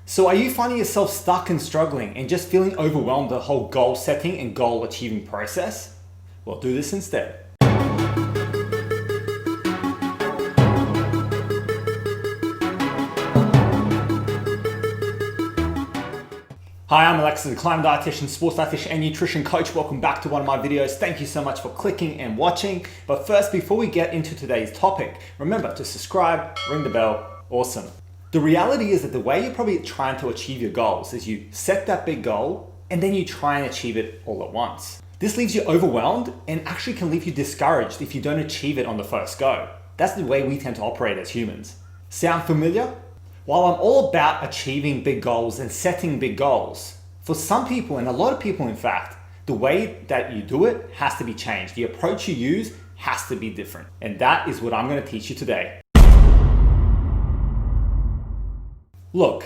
So are you finding yourself stuck and struggling and just feeling overwhelmed the whole goal setting and goal achieving process? Well, do this instead. Hi, I'm Aleksa, the climate dietitian, sports dietitian, and nutrition coach. Welcome back to one of my videos. Thank you so much for clicking and watching. But first, before we get into today's topic, remember to subscribe, ring the bell. Awesome. The reality is that the way you're probably trying to achieve your goals is you set that big goal and then you try and achieve it all at once. This leaves you overwhelmed and actually can leave you discouraged if you don't achieve it on the first go. That's the way we tend to operate as humans. Sound familiar? While I'm all about achieving big goals and setting big goals, for some people, and a lot of people in fact, the way that you do it has to be changed. The approach you use has to be different. And that is what I'm going to teach you today. Look,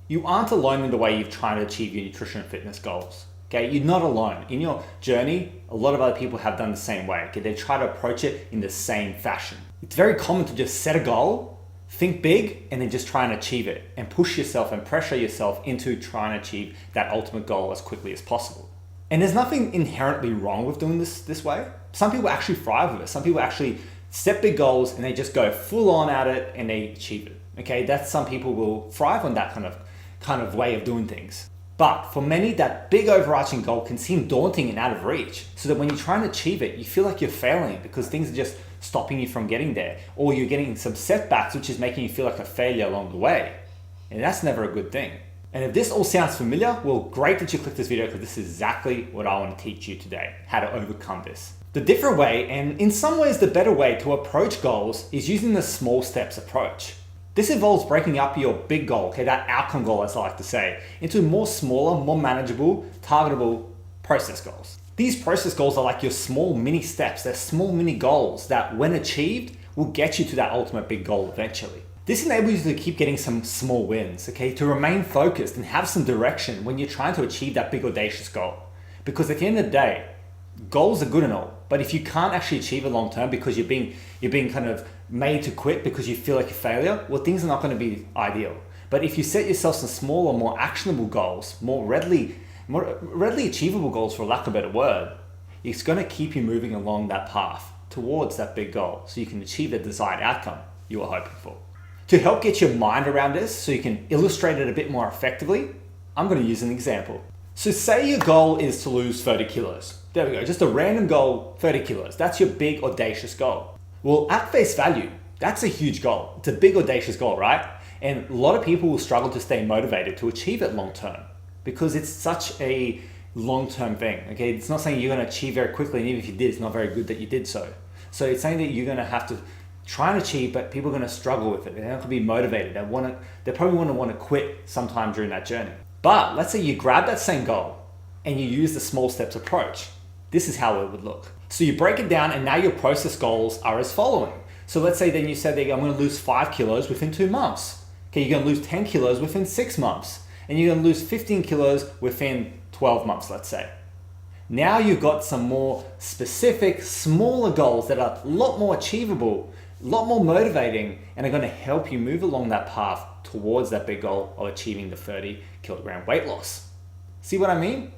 you aren't alone in the way you're trying to achieve your nutrition and fitness goals. Okay, you're not alone. In your journey, a lot of other people have done the same way. Okay, they try to approach it in the same fashion. It's very common to just set a goal, think big, and then just try and achieve it and push yourself and pressure yourself into trying to achieve that ultimate goal as quickly as possible. And there's nothing inherently wrong with doing this way. Some people actually thrive with it. Some people actually set big goals and they just go full on at it and they achieve it. Okay, that's some people will thrive on that kind of way of doing things. But for many, that big overarching goal can seem daunting and out of reach, so that when you try and achieve it, you feel like you're failing because things are just stopping you from getting there, or you're getting some setbacks, which is making you feel like a failure along the way. And that's never a good thing. And if this all sounds familiar, well, great that you clicked this video, because this is exactly what I want to teach you today, how to overcome this. The different way, and in some ways the better way to approach goals, is using the small steps approach. This involves breaking up your big goal, okay, that outcome goal as I like to say, into more smaller, more manageable, targetable process goals. These process goals are like your small mini steps. They're small mini goals that when achieved will get you to that ultimate big goal eventually. This enables you to keep getting some small wins, okay, to remain focused and have some direction when you're trying to achieve that big audacious goal. Because at the end of the day, goals are good and all, but if you can't actually achieve it long term because you're being kind of made to quit because you feel like a failure, well, things are not going to be ideal. But if you set yourself some smaller, more actionable goals, more readily achievable goals, for lack of a better word, it's going to keep you moving along that path towards that big goal so you can achieve the desired outcome you are hoping for. To help get your mind around this so you can illustrate it a bit more effectively, I'm going to use an example. So say your goal is to lose 30 kilos. There we go, just a random goal, 30 kilos. That's your big audacious goal. Well, at face value, that's a huge goal. It's a big audacious goal, right? And a lot of people will struggle to stay motivated to achieve it long term because it's such a long-term thing, okay? It's not something you're going to achieve very quickly, and even if you did, it's not very good that you did so. So it's something that you're going to have to try and achieve, but people are going to struggle with it. They're not going to be motivated. They probably want to quit sometime during that journey. But let's say you grab that same goal and you use the small steps approach. This is how it would look. So you break it down and now your process goals are as following. So let's say then you said that I'm going to lose 5 kilos within 2 months. Okay, you're going to lose 10 kilos within 6 months. And you're going to lose 15 kilos within 12 months, let's say. Now you've got some more specific, smaller goals that are a lot more achievable, a lot more motivating, and are going to help you move along that path towards that big goal of achieving the 30 kilogram weight loss. See what I mean?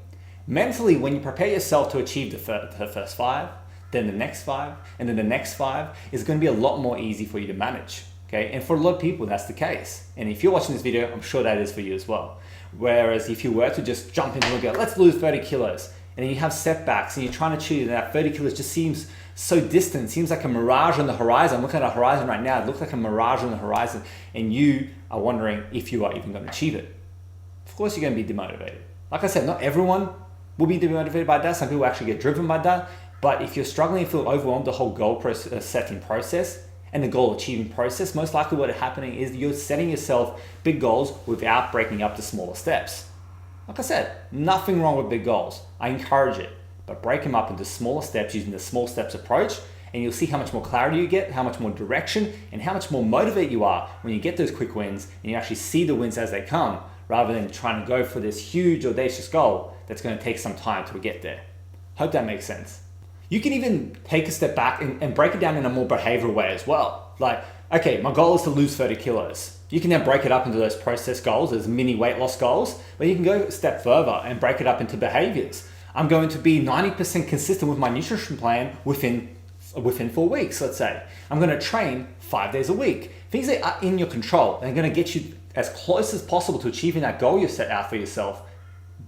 Mentally, when you prepare yourself to achieve the first 5, then the next 5, and then the next 5, it's going to be a lot more easy for you to manage. Okay, and for a lot of people, that's the case. And if you're watching this video, I'm sure that is for you as well. Whereas if you were to just jump into it and go, let's lose 30 kilos, and then you have setbacks and you're trying to achieve that 30 kilos just seems so distant, seems like a mirage on the horizon. I'm looking at a horizon right now, it looks like a mirage on the horizon, and you are wondering if you are even going to achieve it. Of course, you're going to be demotivated. Like I said, not everyone will be demotivated by that. Some people actually get driven by that. But if you're struggling and feel overwhelmed the whole goal setting process and the goal achieving process, most likely what is happening is you're setting yourself big goals without breaking up the smaller steps. Like I said, nothing wrong with big goals. I encourage it, but break them up into smaller steps using the small steps approach, and you'll see how much more clarity you get, how much more direction, and how much more motivated you are when you get those quick wins and you actually see the wins as they come, rather than trying to go for this huge audacious goal that's going to take some time to get there. Hope that makes sense. You can even take a step back and break it down in a more behavioral way as well. Like, okay, my goal is to lose 30 kilos. You can then break it up into those process goals as mini weight loss goals, but you can go a step further and break it up into behaviors. I'm going to be 90% consistent with my nutrition plan within 4 weeks, let's say. I'm going to train 5 days a week. Things that are in your control and are going to get you as close as possible to achieving that goal you've set out for yourself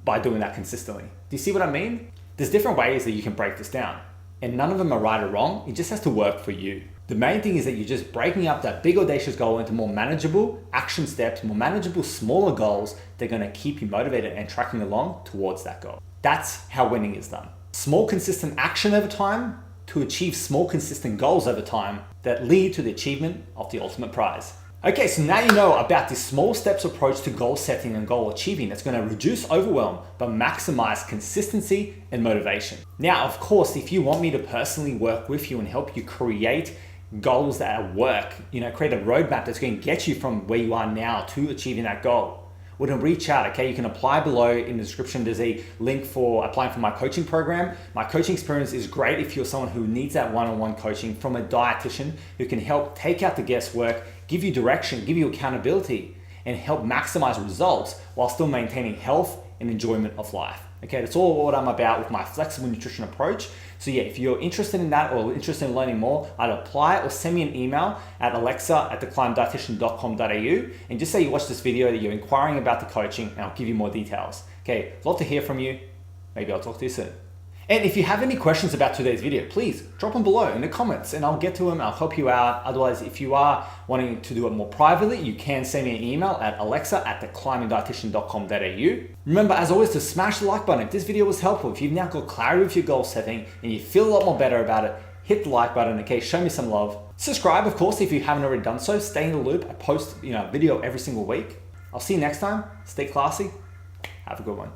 by doing that consistently. Do you see what I mean? There's different ways that you can break this down, and none of them are right or wrong. It just has to work for you. The main thing is that you're just breaking up that big audacious goal into more manageable action steps, more manageable smaller goals that are going to keep you motivated and tracking along towards that goal. That's how winning is done. Small consistent action over time to achieve small consistent goals over time that lead to the achievement of the ultimate prize. Okay, so now you know about this small steps approach to goal setting and goal achieving that's going to reduce overwhelm but maximize consistency and motivation. Now, of course, if you want me to personally work with you and help you create goals that work, create a roadmap that's going to get you from where you are now to achieving that goal, well, then reach out, okay? You can apply below in the description. There's a link for applying for my coaching program. My coaching experience is great if you're someone who needs that one-on-one coaching from a dietitian who can help take out the guesswork, give you direction, give you accountability, and help maximize results while still maintaining health and enjoyment of life. Okay, that's all what I'm about with my flexible nutrition approach. So yeah, if you're interested in that or interested in learning more, I'd apply or send me an email at aleksa@theclimbedietitian.com.au and just say you watched this video, that you're inquiring about the coaching, and I'll give you more details. Okay, I'd love to hear from you. Maybe I'll talk to you soon. And if you have any questions about today's video, please drop them below in the comments and I'll get to them. I'll help you out. Otherwise, if you are wanting to do it more privately, you can send me an email at aleksa@theclimbedietitian.com.au. Remember, as always, to smash the like button if this video was helpful. If you've now got clarity with your goal setting and you feel a lot more better about it, hit the like button, okay? Show me some love. Subscribe, of course, if you haven't already done so. Stay in the loop. I post a video every single week. I'll see you next time. Stay classy. Have a good one.